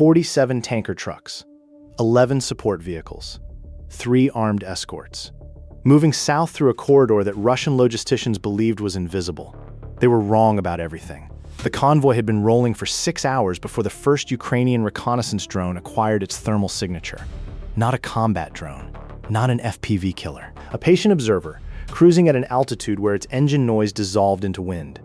47 tanker trucks, 11 support vehicles, 3 armed escorts, moving south through a corridor that Russian logisticians believed was invisible. They were wrong about everything. The convoy had been rolling for 6 hours before the first Ukrainian reconnaissance drone acquired its thermal signature. Not a combat drone, not an FPV killer. A patient observer, cruising at an altitude where its engine noise dissolved into wind.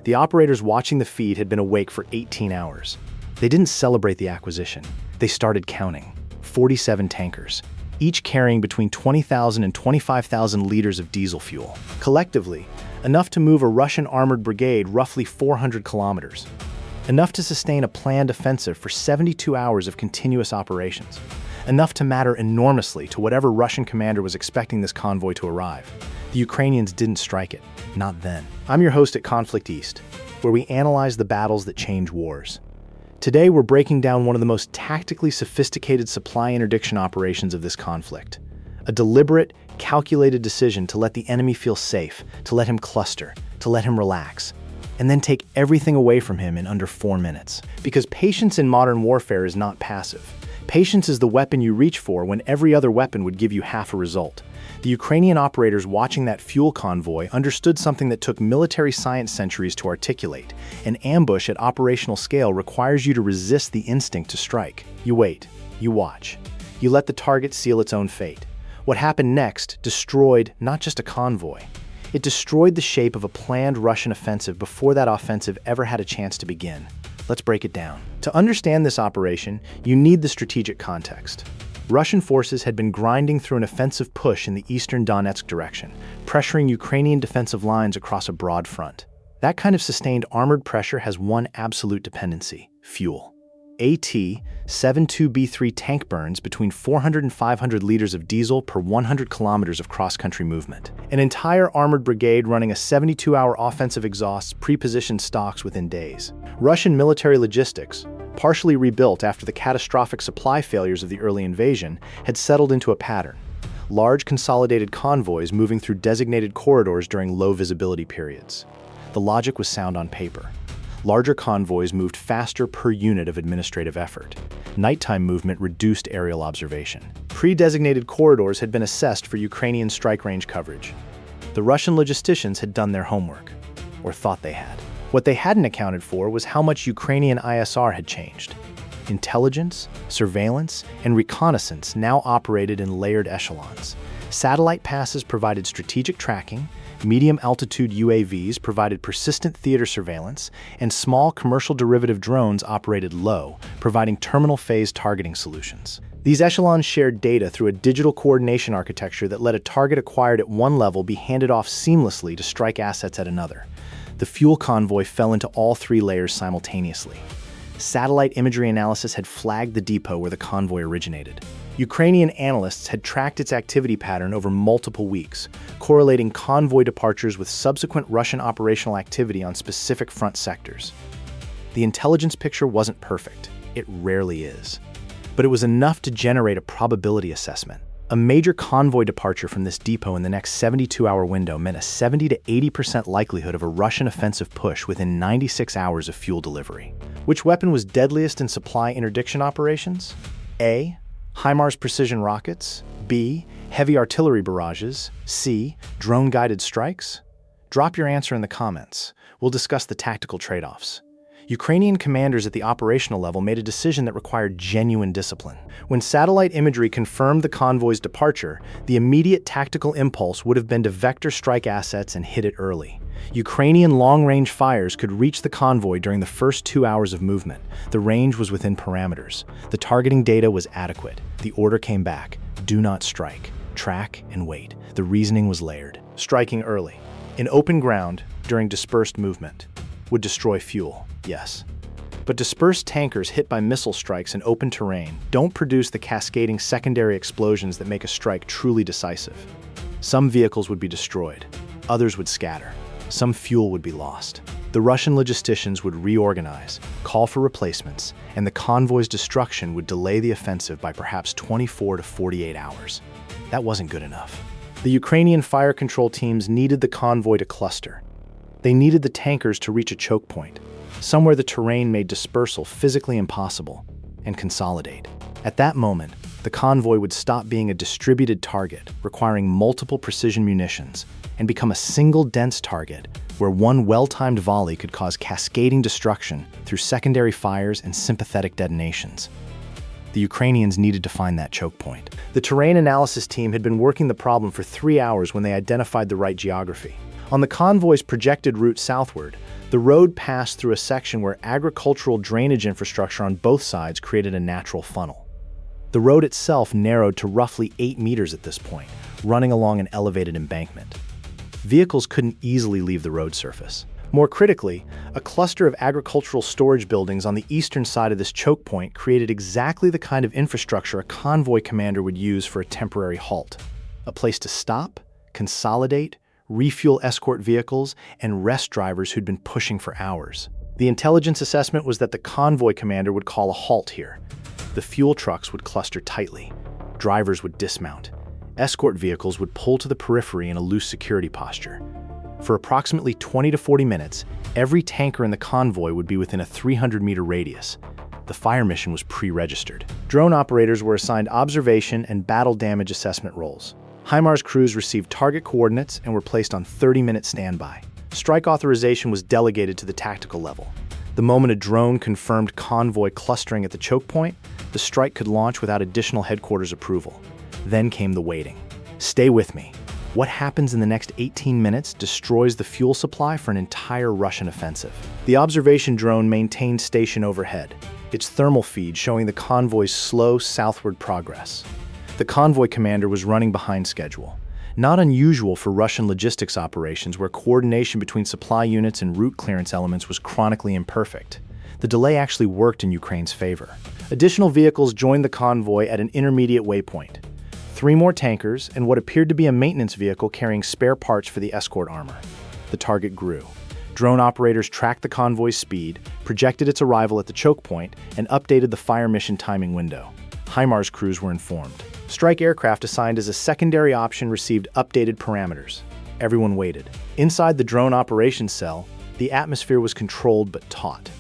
The operators watching the feed had been awake for 18 hours. They didn't celebrate the acquisition. They started counting. 47 tankers, each carrying between 20,000 and 25,000 liters of diesel fuel. Collectively, enough to move a Russian armored brigade roughly 400 kilometers. Enough to sustain a planned offensive for 72 hours of continuous operations. Enough to matter enormously to whatever Russian commander was expecting this convoy to arrive. The Ukrainians didn't strike it, not then. I'm your host at ConflictEast, where we analyze the battles that change wars. Today, we're breaking down one of the most tactically sophisticated supply interdiction operations of this conflict. A deliberate, calculated decision to let the enemy feel safe, to let him cluster, to let him relax, and then take everything away from him in under 4 minutes. Because patience in modern warfare is not passive. Patience is the weapon you reach for when every other weapon would give you half a result. The Ukrainian operators watching that fuel convoy understood something that took military science centuries to articulate. An ambush at operational scale requires you to resist the instinct to strike. You wait, you watch, you let the target seal its own fate. What happened next destroyed not just a convoy. It destroyed the shape of a planned Russian offensive before that offensive ever had a chance to begin. Let's break it down. To understand this operation, you need the strategic context. Russian forces had been grinding through an offensive push in the eastern Donetsk direction, pressuring Ukrainian defensive lines across a broad front. That kind of sustained armored pressure has one absolute dependency: fuel. AT-72B3 tank burns between 400 and 500 liters of diesel per 100 kilometers of cross-country movement. An entire armored brigade running a 72-hour offensive exhausts pre-positioned stocks within days. Russian military logistics, partially rebuilt after the catastrophic supply failures of the early invasion, had settled into a pattern. Large consolidated convoys moving through designated corridors during low visibility periods. The logic was sound on paper. Larger convoys moved faster per unit of administrative effort. Nighttime movement reduced aerial observation. Pre-designated corridors had been assessed for Ukrainian strike range coverage. The Russian logisticians had done their homework, or thought they had. What they hadn't accounted for was how much Ukrainian ISR had changed. Intelligence, surveillance, and reconnaissance now operated in layered echelons. Satellite passes provided strategic tracking, medium-altitude UAVs provided persistent theater surveillance, and small commercial derivative drones operated low, providing terminal-phase targeting solutions. These echelons shared data through a digital coordination architecture that let a target acquired at one level be handed off seamlessly to strike assets at another. The fuel convoy fell into all 3 layers simultaneously. Satellite imagery analysis had flagged the depot where the convoy originated. Ukrainian analysts had tracked its activity pattern over multiple weeks, correlating convoy departures with subsequent Russian operational activity on specific front sectors. The intelligence picture wasn't perfect. It rarely is. But it was enough to generate a probability assessment. A major convoy departure from this depot in the next 72-hour window meant a 70 to 80% likelihood of a Russian offensive push within 96 hours of fuel delivery. Which weapon was deadliest in supply interdiction operations? A. HIMARS precision rockets. B. Heavy artillery barrages. C. Drone-guided strikes? Drop your answer in the comments. We'll discuss the tactical trade-offs. Ukrainian commanders at the operational level made a decision that required genuine discipline. When satellite imagery confirmed the convoy's departure, the immediate tactical impulse would have been to vector strike assets and hit it early. Ukrainian long-range fires could reach the convoy during the first 2 hours of movement. The range was within parameters. The targeting data was adequate. The order came back: do not strike. Track and wait. The reasoning was layered. Striking early, in open ground, during dispersed movement, would destroy fuel, yes. But dispersed tankers hit by missile strikes in open terrain don't produce the cascading secondary explosions that make a strike truly decisive. Some vehicles would be destroyed. Others would scatter. Some fuel would be lost. The Russian logisticians would reorganize, call for replacements, and the convoy's destruction would delay the offensive by perhaps 24 to 48 hours. That wasn't good enough. The Ukrainian fire control teams needed the convoy to cluster. They needed the tankers to reach a chokepoint, somewhere the terrain made dispersal physically impossible. and consolidate. At that moment, the convoy would stop being a distributed target requiring multiple precision munitions and become a single dense target where one well-timed volley could cause cascading destruction through secondary fires and sympathetic detonations. The Ukrainians needed to find that choke point. The terrain analysis team had been working the problem for 3 hours when they identified the right geography. On the convoy's projected route southward, the road passed through a section where agricultural drainage infrastructure on both sides created a natural funnel. The road itself narrowed to roughly 8 meters at this point, running along an elevated embankment. Vehicles couldn't easily leave the road surface. More critically, a cluster of agricultural storage buildings on the eastern side of this choke point created exactly the kind of infrastructure a convoy commander would use for a temporary halt. A place to stop, consolidate, refuel escort vehicles, and rest drivers who'd been pushing for hours. The intelligence assessment was that the convoy commander would call a halt here. The fuel trucks would cluster tightly. Drivers would dismount. Escort vehicles would pull to the periphery in a loose security posture. For approximately 20 to 40 minutes, every tanker in the convoy would be within a 300-meter radius. The fire mission was pre-registered. Drone operators were assigned observation and battle damage assessment roles. HIMARS crews received target coordinates and were placed on 30-minute standby. Strike authorization was delegated to the tactical level. The moment a drone confirmed convoy clustering at the choke point, the strike could launch without additional headquarters approval. Then came the waiting. Stay with me. What happens in the next 18 minutes destroys the fuel supply for an entire Russian offensive. The observation drone maintained station overhead, its thermal feed showing the convoy's slow southward progress. The convoy commander was running behind schedule. Not unusual for Russian logistics operations where coordination between supply units and route clearance elements was chronically imperfect. The delay actually worked in Ukraine's favor. Additional vehicles joined the convoy at an intermediate waypoint. 3 more tankers and what appeared to be a maintenance vehicle carrying spare parts for the escort armor. The target grew. Drone operators tracked the convoy's speed, projected its arrival at the choke point, and updated the fire mission timing window. HIMARS crews were informed. Strike aircraft assigned as a secondary option received updated parameters. Everyone waited. Inside the drone operations cell, the atmosphere was controlled but taut.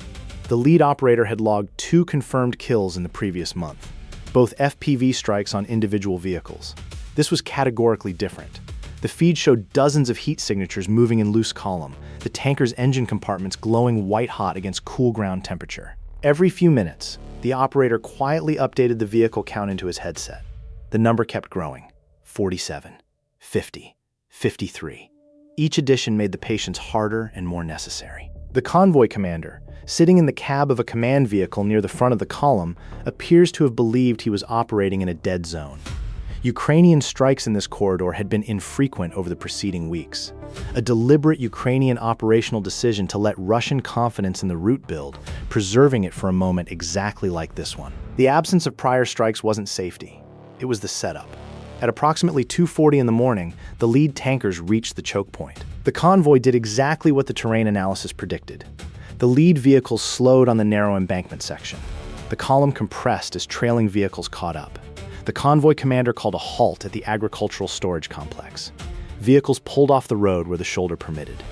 The lead operator had logged 2 confirmed kills in the previous month, both FPV strikes on individual vehicles. This was categorically different. The feed showed dozens of heat signatures moving in loose column, the tanker's engine compartments glowing white-hot against cool ground temperature. Every few minutes, the operator quietly updated the vehicle count into his headset. The number kept growing. 47, 50, 53. Each addition made the patience harder and more necessary. The convoy commander, sitting in the cab of a command vehicle near the front of the column, appears to have believed he was operating in a dead zone. Ukrainian strikes in this corridor had been infrequent over the preceding weeks. A deliberate Ukrainian operational decision to let Russian confidence in the route build, preserving it for a moment exactly like this one. The absence of prior strikes wasn't safety. It was the setup. At approximately 2:40 in the morning, the lead tankers reached the choke point. The convoy did exactly what the terrain analysis predicted. The lead vehicles slowed on the narrow embankment section. The column compressed as trailing vehicles caught up. The convoy commander called a halt at the agricultural storage complex. Vehicles pulled off the road where the shoulder permitted.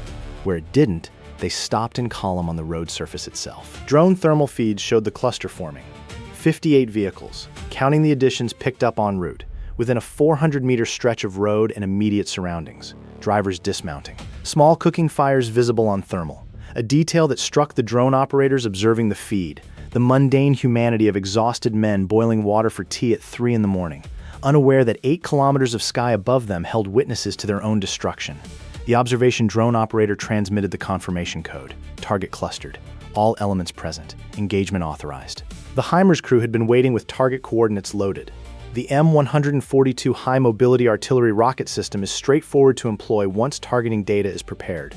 Where it didn't, they stopped in column on the road surface itself. Drone thermal feeds showed the cluster forming. 58 vehicles, counting the additions picked up en route, within a 400-meter stretch of road and immediate surroundings, drivers dismounting. Small cooking fires visible on thermal, a detail that struck the drone operators observing the feed, the mundane humanity of exhausted men boiling water for tea at 3 in the morning, unaware that 8 kilometers of sky above them held witnesses to their own destruction. The observation drone operator transmitted the confirmation code. Target clustered. All elements present. Engagement authorized. The HIMARS crew had been waiting with target coordinates loaded. The M142 high-mobility artillery rocket system is straightforward to employ once targeting data is prepared.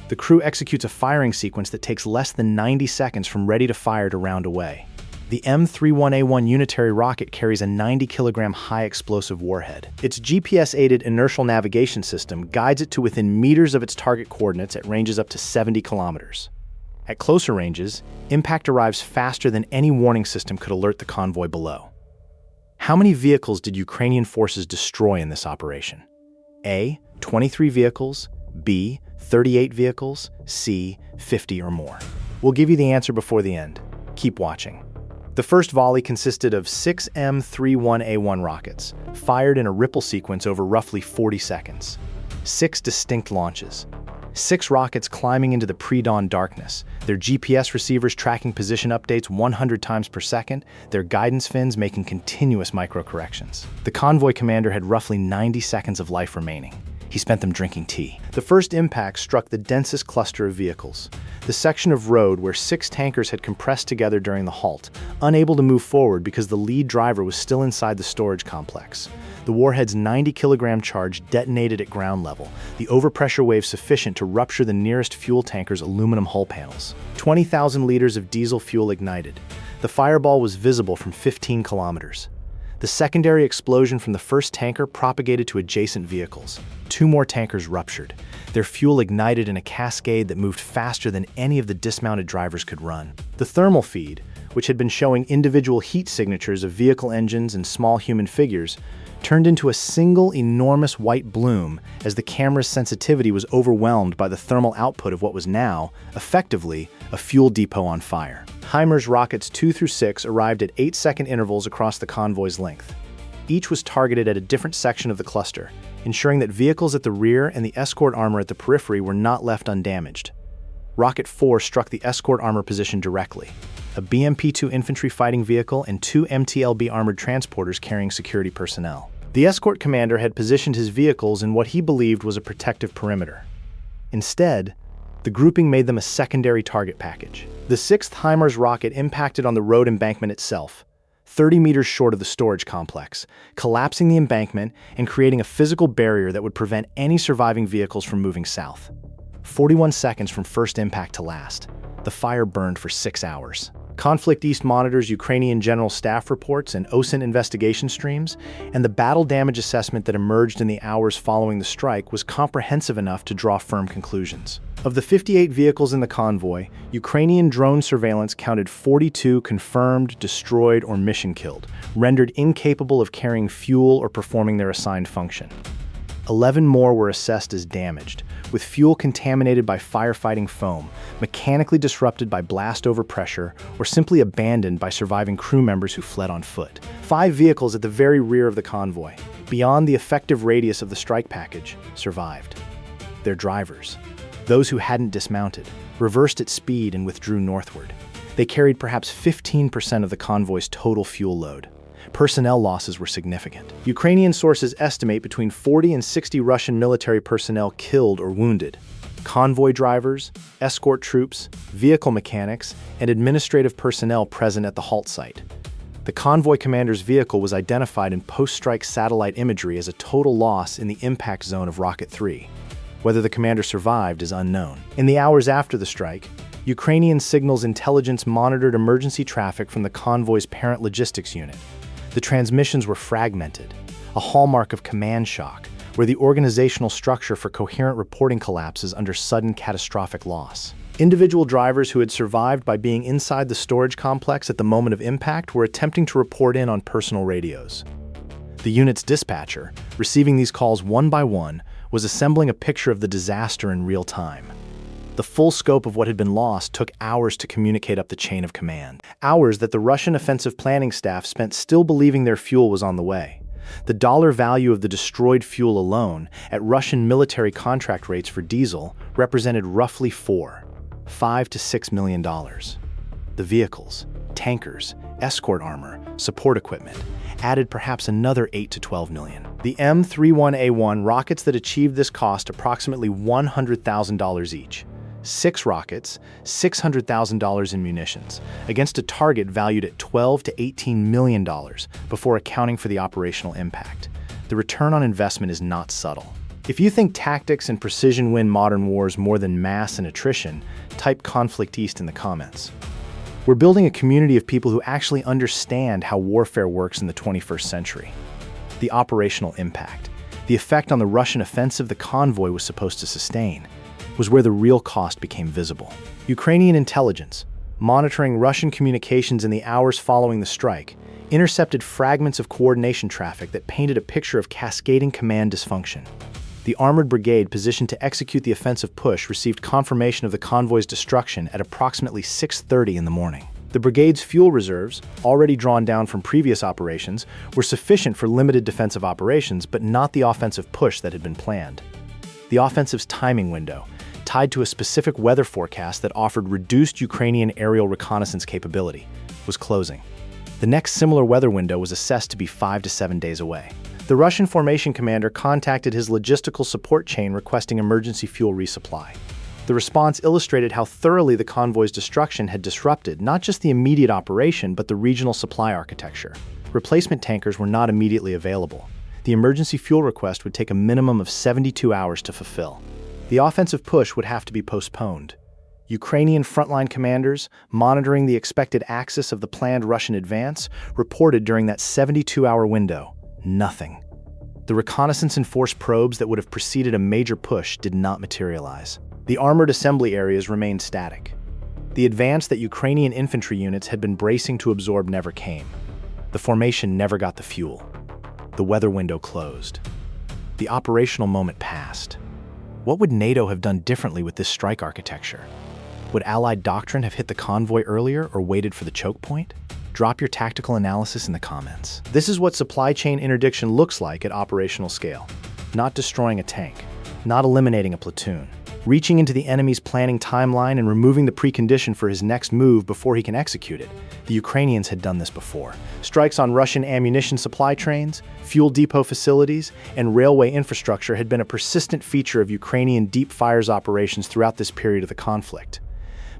The crew executes a firing sequence that takes less than 90 seconds from ready to fire to round away. The M31A1 unitary rocket carries a 90-kilogram high-explosive warhead. Its GPS-aided inertial navigation system guides it to within meters of its target coordinates at ranges up to 70 kilometers. At closer ranges, impact arrives faster than any warning system could alert the convoy below. How many vehicles did Ukrainian forces destroy in this operation? A. 23 vehicles, B. 38 vehicles, C. 50 or more. We'll give you the answer before the end. Keep watching. The first volley consisted of 6 M31A1 rockets, fired in a ripple sequence over roughly 40 seconds. 6 distinct launches. 6 rockets climbing into the pre-dawn darkness, their GPS receivers tracking position updates 100 times per second, their guidance fins making continuous micro-corrections. The convoy commander had roughly 90 seconds of life remaining. He spent them drinking tea. The first impact struck the densest cluster of vehicles, the section of road where 6 tankers had compressed together during the halt, unable to move forward because the lead driver was still inside the storage complex. The warhead's 90-kilogram charge detonated at ground level, the overpressure wave sufficient to rupture the nearest fuel tanker's aluminum hull panels. 20,000 liters of diesel fuel ignited. The fireball was visible from 15 kilometers. The secondary explosion from the first tanker propagated to adjacent vehicles. 2 more tankers ruptured. Their fuel ignited in a cascade that moved faster than any of the dismounted drivers could run. The thermal feed, which had been showing individual heat signatures of vehicle engines and small human figures, turned into a single enormous white bloom as the camera's sensitivity was overwhelmed by the thermal output of what was now, effectively, a fuel depot on fire. HIMARS rockets 2 through 6 arrived at 8-second intervals across the convoy's length. Each was targeted at a different section of the cluster, ensuring that vehicles at the rear and the escort armor at the periphery were not left undamaged. Rocket 4 struck the escort armor position directly, a BMP-2 infantry fighting vehicle and 2 MTLB armored transporters carrying security personnel. The escort commander had positioned his vehicles in what he believed was a protective perimeter. Instead, the grouping made them a secondary target package. The 6th HIMARS rocket impacted on the road embankment itself, 30 meters short of the storage complex, collapsing the embankment and creating a physical barrier that would prevent any surviving vehicles from moving south. 41 seconds from first impact to last. The fire burned for 6 hours. ConflictEast monitors Ukrainian General Staff reports and OSINT investigation streams, and the battle damage assessment that emerged in the hours following the strike was comprehensive enough to draw firm conclusions. Of the 58 vehicles in the convoy, Ukrainian drone surveillance counted 42 confirmed, destroyed, or mission killed, rendered incapable of carrying fuel or performing their assigned function. 11 more were assessed as damaged, with fuel contaminated by firefighting foam, mechanically disrupted by blast overpressure, or simply abandoned by surviving crew members who fled on foot. 5 vehicles at the very rear of the convoy, beyond the effective radius of the strike package, survived. Their drivers, those who hadn't dismounted, reversed at speed and withdrew northward. They carried perhaps 15% of the convoy's total fuel load. Personnel losses were significant. Ukrainian sources estimate between 40 and 60 Russian military personnel killed or wounded. Convoy drivers, escort troops, vehicle mechanics, and administrative personnel present at the halt site. The convoy commander's vehicle was identified in post-strike satellite imagery as a total loss in the impact zone of Rocket 3. Whether the commander survived is unknown. In the hours after the strike, Ukrainian signals intelligence monitored emergency traffic from the convoy's parent logistics unit. The transmissions were fragmented, a hallmark of command shock, where the organizational structure for coherent reporting collapses under sudden catastrophic loss. Individual drivers who had survived by being inside the storage complex at the moment of impact were attempting to report in on personal radios. The unit's dispatcher, receiving these calls one by one, was assembling a picture of the disaster in real time. The full scope of what had been lost took hours to communicate up the chain of command. Hours that the Russian offensive planning staff spent still believing their fuel was on the way. The dollar value of the destroyed fuel alone, at Russian military contract rates for diesel, represented roughly $5 to $6 million. The vehicles, tankers, escort armor, support equipment, added perhaps another $8 to $12 million. The M31A1 rockets that achieved this cost approximately $100,000 each. 6 rockets, $600,000 in munitions, against a target valued at $12 to $18 million before accounting for the operational impact. The return on investment is not subtle. If you think tactics and precision win modern wars more than mass and attrition, type ConflictEast in the comments. We're building a community of people who actually understand how warfare works in the 21st century. The operational impact, the effect on the Russian offensive the convoy was supposed to sustain, was where the real cost became visible. Ukrainian intelligence, monitoring Russian communications in the hours following the strike, intercepted fragments of coordination traffic that painted a picture of cascading command dysfunction. The armored brigade positioned to execute the offensive push received confirmation of the convoy's destruction at approximately 6:30 in the morning. The brigade's fuel reserves, already drawn down from previous operations, were sufficient for limited defensive operations, but not the offensive push that had been planned. The offensive's timing window, tied to a specific weather forecast that offered reduced Ukrainian aerial reconnaissance capability, was closing. The next similar weather window was assessed to be 5 to 7 days away. The Russian formation commander contacted his logistical support chain requesting emergency fuel resupply. The response illustrated how thoroughly the convoy's destruction had disrupted not just the immediate operation, but the regional supply architecture. Replacement tankers were not immediately available. The emergency fuel request would take a minimum of 72 hours to fulfill. The offensive push would have to be postponed. Ukrainian frontline commanders, monitoring the expected axis of the planned Russian advance, reported during that 72-hour window, nothing. The reconnaissance-enforced probes that would have preceded a major push did not materialize. The armored assembly areas remained static. The advance that Ukrainian infantry units had been bracing to absorb never came. The formation never got the fuel. The weather window closed. The operational moment passed. What would NATO have done differently with this strike architecture? Would Allied doctrine have hit the convoy earlier or waited for the choke point? Drop your tactical analysis in the comments. This is what supply chain interdiction looks like at operational scale. Not destroying a tank, not eliminating a platoon, reaching into the enemy's planning timeline and removing the precondition for his next move before he can execute it. The Ukrainians had done this before. Strikes on Russian ammunition supply trains, fuel depot facilities, and railway infrastructure had been a persistent feature of Ukrainian deep fires operations throughout this period of the conflict.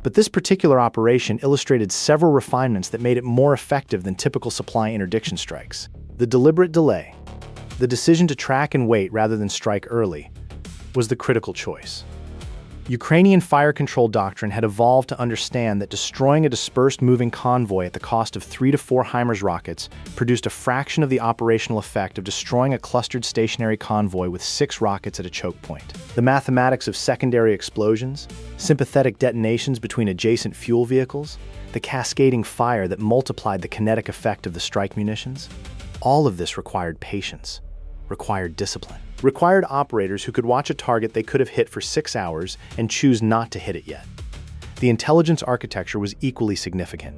But this particular operation illustrated several refinements that made it more effective than typical supply interdiction strikes. The deliberate delay, the decision to track and wait rather than strike early, was the critical choice. Ukrainian fire control doctrine had evolved to understand that destroying a dispersed moving convoy at the cost of 3 to 4 HIMARS rockets produced a fraction of the operational effect of destroying a clustered stationary convoy with 6 rockets at a choke point. The mathematics of secondary explosions, sympathetic detonations between adjacent fuel vehicles, the cascading fire that multiplied the kinetic effect of the strike munitions, all of this required patience, required discipline. Required operators who could watch a target they could have hit for 6 hours and choose not to hit it yet. The intelligence architecture was equally significant.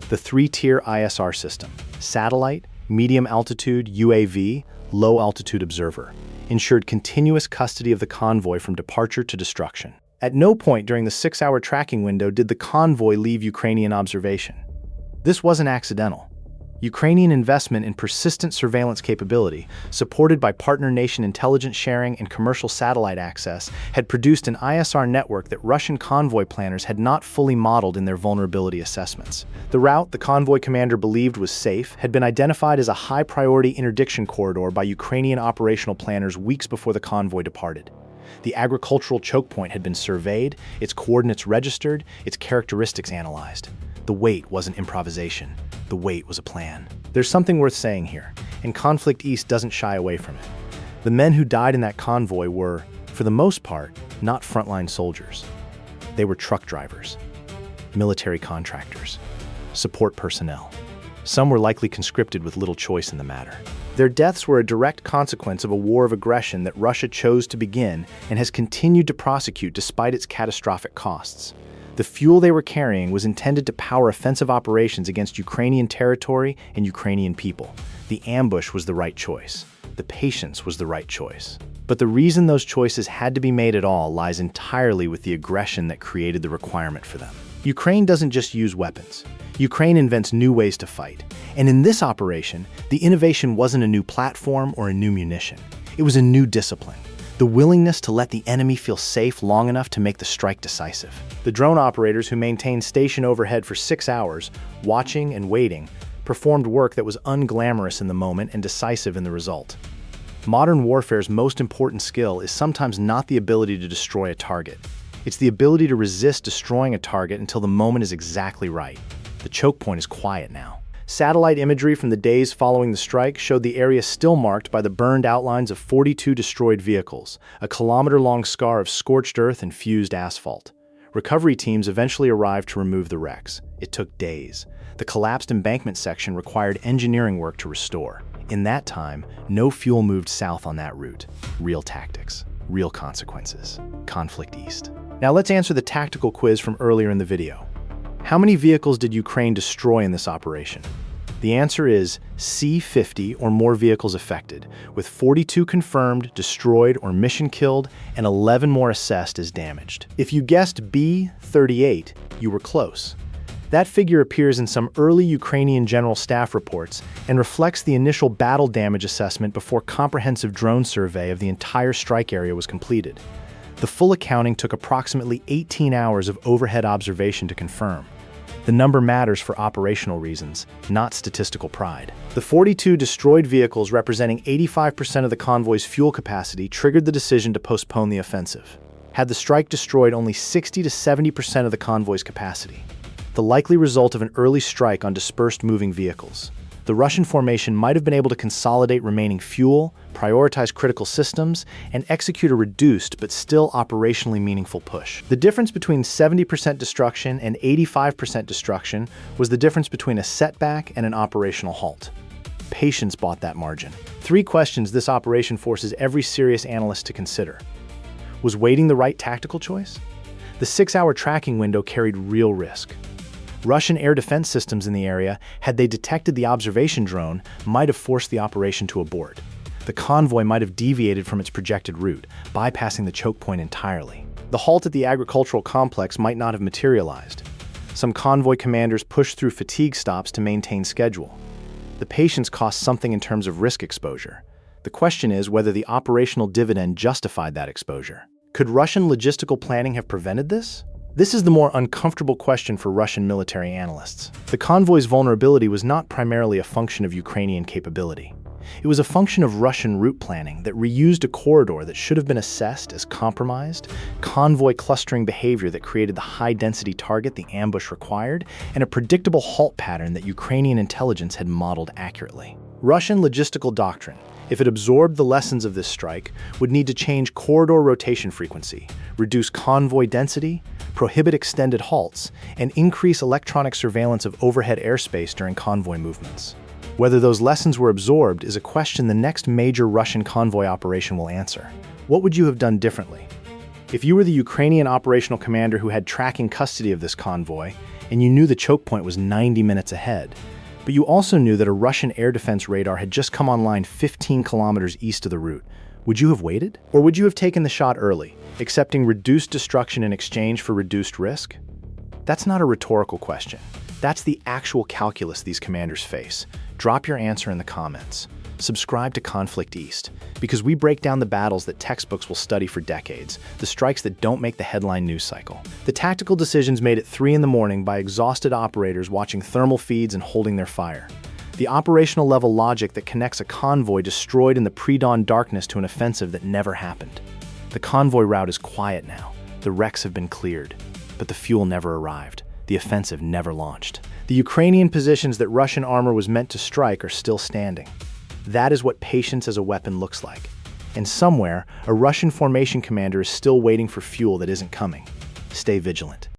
The 3-tier ISR system, satellite, medium altitude UAV, low altitude observer, ensured continuous custody of the convoy from departure to destruction. At no point during the 6-hour tracking window did the convoy leave Ukrainian observation. This wasn't accidental. Ukrainian investment in persistent surveillance capability, supported by partner nation intelligence sharing and commercial satellite access, had produced an ISR network that Russian convoy planners had not fully modeled in their vulnerability assessments. The route the convoy commander believed was safe had been identified as a high-priority interdiction corridor by Ukrainian operational planners weeks before the convoy departed. The agricultural choke point had been surveyed, its coordinates registered, its characteristics analyzed. The wait wasn't improvisation. The wait was a plan. There's something worth saying here, and ConflictEast doesn't shy away from it. The men who died in that convoy were, for the most part, not frontline soldiers. They were truck drivers, military contractors, support personnel. Some were likely conscripted with little choice in the matter. Their deaths were a direct consequence of a war of aggression that Russia chose to begin and has continued to prosecute despite its catastrophic costs. The fuel they were carrying was intended to power offensive operations against Ukrainian territory and Ukrainian people. The ambush was the right choice. The patience was the right choice. But the reason those choices had to be made at all lies entirely with the aggression that created the requirement for them. Ukraine doesn't just use weapons. Ukraine invents new ways to fight. And in this operation, the innovation wasn't a new platform or a new munition. It was a new discipline. The willingness to let the enemy feel safe long enough to make the strike decisive. The drone operators who maintained station overhead for 6 hours, watching and waiting, performed work that was unglamorous in the moment and decisive in the result. Modern warfare's most important skill is sometimes not the ability to destroy a target. It's the ability to resist destroying a target until the moment is exactly right. The choke point is quiet now. Satellite imagery from the days following the strike showed the area still marked by the burned outlines of 42 destroyed vehicles, a kilometer-long scar of scorched earth and fused asphalt. Recovery teams eventually arrived to remove the wrecks. It took days. The collapsed embankment section required engineering work to restore. In that time, no fuel moved south on that route. Real tactics, real consequences. ConflictEast. Now let's answer the tactical quiz from earlier in the video. How many vehicles did Ukraine destroy in this operation? The answer is C, 50 or more vehicles affected, with 42 confirmed, destroyed, or mission killed, and 11 more assessed as damaged. If you guessed B, 38, you were close. That figure appears in some early Ukrainian General Staff reports and reflects the initial battle damage assessment before comprehensive drone survey of the entire strike area was completed. The full accounting took approximately 18 hours of overhead observation to confirm. The number matters for operational reasons, not statistical pride. The 42 destroyed vehicles representing 85% of the convoy's fuel capacity triggered the decision to postpone the offensive. Had the strike destroyed only 60 to 70% of the convoy's capacity, the likely result of an early strike on dispersed moving vehicles, the Russian formation might have been able to consolidate remaining fuel, prioritize critical systems, and execute a reduced but still operationally meaningful push. The difference between 70% destruction and 85% destruction was the difference between a setback and an operational halt. Patience bought that margin. 3 questions this operation forces every serious analyst to consider. Was waiting the right tactical choice? The 6-hour tracking window carried real risk. Russian air defense systems in the area, had they detected the observation drone, might have forced the operation to abort. The convoy might have deviated from its projected route, bypassing the choke point entirely. The halt at the agricultural complex might not have materialized. Some convoy commanders pushed through fatigue stops to maintain schedule. The patience cost something in terms of risk exposure. The question is whether the operational dividend justified that exposure. Could Russian logistical planning have prevented this? This is the more uncomfortable question for Russian military analysts. The convoy's vulnerability was not primarily a function of Ukrainian capability. It was a function of Russian route planning that reused a corridor that should have been assessed as compromised, convoy clustering behavior that created the high-density target the ambush required, and a predictable halt pattern that Ukrainian intelligence had modeled accurately. Russian logistical doctrine, if it absorbed the lessons of this strike, would need to change corridor rotation frequency, reduce convoy density, prohibit extended halts, and increase electronic surveillance of overhead airspace during convoy movements. Whether those lessons were absorbed is a question the next major Russian convoy operation will answer. What would you have done differently? If you were the Ukrainian operational commander who had tracking custody of this convoy, and you knew the choke point was 90 minutes ahead, but you also knew that a Russian air defense radar had just come online 15 kilometers east of the route, would you have waited? Or would you have taken the shot early, accepting reduced destruction in exchange for reduced risk? That's not a rhetorical question. That's the actual calculus these commanders face. Drop your answer in the comments. Subscribe to ConflictEast, because we break down the battles that textbooks will study for decades, the strikes that don't make the headline news cycle, the tactical decisions made at 3 in the morning by exhausted operators watching thermal feeds and holding their fire, the operational level logic that connects a convoy destroyed in the pre-dawn darkness to an offensive that never happened. The convoy route is quiet now. The wrecks have been cleared, but the fuel never arrived. The offensive never launched. The Ukrainian positions that Russian armor was meant to strike are still standing. That is what patience as a weapon looks like. And somewhere, a Russian formation commander is still waiting for fuel that isn't coming. Stay vigilant.